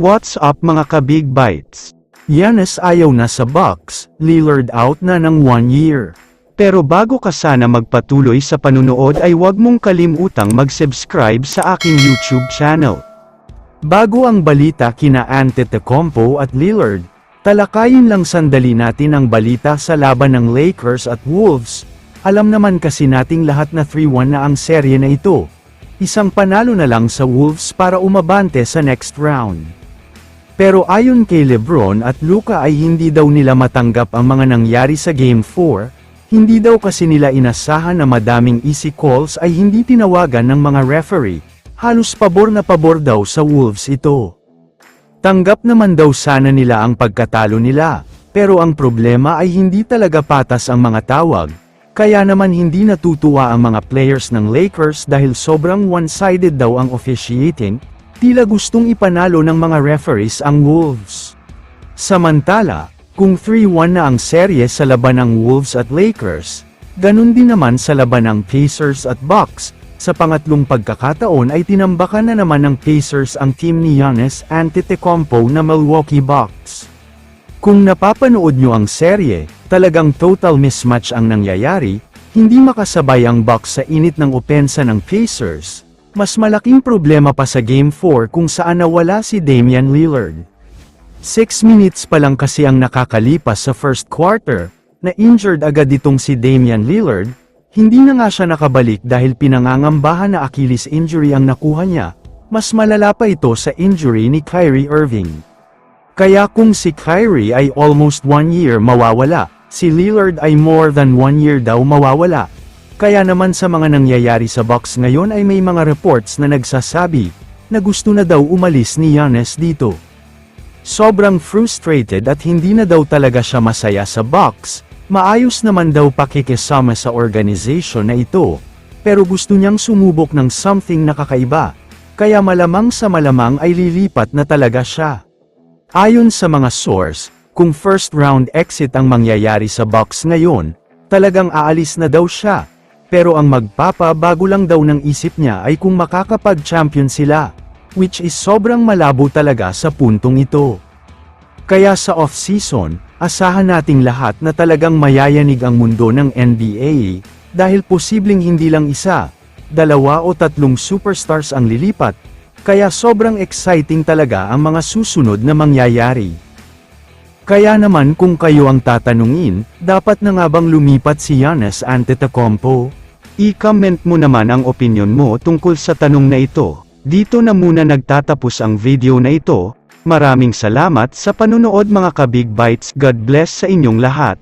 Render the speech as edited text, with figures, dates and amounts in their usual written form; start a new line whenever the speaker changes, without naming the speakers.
What's up mga ka-Big Bites? Giannis ayaw na sa Bucks, Lillard out na ng 1 year. Pero bago ka sana magpatuloy sa panunood ay huwag mong kalimutang mag-subscribe sa aking YouTube channel. Bago ang balita kina Antetokounmpo at Lillard, talakayin lang sandali natin ang balita sa laban ng Lakers at Wolves. Alam naman kasi nating lahat na 3-1 na ang serye na ito. Isang panalo na lang sa Wolves para umabante sa next round. Pero ayon kay LeBron at Luka ay hindi daw nila matanggap ang mga nangyari sa Game 4, hindi daw kasi nila inasahan na madaming easy calls ay hindi tinawagan ng mga referee, halos pabor na pabor daw sa Wolves ito. Tanggap naman daw sana nila ang pagkatalo nila, pero ang problema ay hindi talaga patas ang mga tawag, kaya naman hindi natutuwa ang mga players ng Lakers dahil sobrang one-sided daw ang officiating, tila gustong ipanalo ng mga referees ang Wolves. Samantala, kung 3-1 na ang serye sa laban ng Wolves at Lakers, ganun din naman sa laban ng Pacers at Bucks, sa pangatlong pagkakataon ay tinambakan na naman ng Pacers ang team ni Giannis Antetokounmpo na Milwaukee Bucks. Kung napapanood nyo ang serye, talagang total mismatch ang nangyayari, hindi makasabay ang Bucks sa init ng opensa ng Pacers. Mas malaking problema pa sa Game 4 kung saan nawala si Damian Lillard. 6 minutes pa lang kasi ang nakakalipas sa first quarter, na injured agad itong si Damian Lillard, hindi na nga siya nakabalik dahil pinangangambahan na Achilles injury ang nakuha niya, mas malala pa ito sa injury ni Kyrie Irving. Kaya kung si Kyrie ay almost 1 year mawawala, si Lillard ay more than 1 year daw mawawala. Kaya naman sa mga nangyayari sa Bucks ngayon ay may mga reports na nagsasabi, na gusto na daw umalis ni Giannis dito. Sobrang frustrated at hindi na daw talaga siya masaya sa Bucks, maayos naman daw pakikisama sa organization na ito, pero gusto niyang sumubok ng something na kakaiba, kaya malamang sa malamang ay lilipat na talaga siya. Ayon sa mga source, kung first round exit ang mangyayari sa Bucks ngayon, talagang aalis na daw siya. Pero ang magpapabago lang daw ng isip niya ay kung makakapag-champion sila, which is sobrang malabo talaga sa puntong ito. Kaya sa off-season, asahan nating lahat na talagang mayayanig ang mundo ng NBA, dahil posibleng hindi lang isa, 2 o 3 superstars ang lilipat, kaya sobrang exciting talaga ang mga susunod na mangyayari. Kaya naman kung kayo ang tatanungin, dapat na nga bang lumipat si Giannis Antetokounmpo? I-comment mo naman ang opinion mo tungkol sa tanong na ito. Dito na muna nagtatapos ang video na ito. Maraming salamat sa panunood mga ka-Big Bites. God bless sa inyong lahat.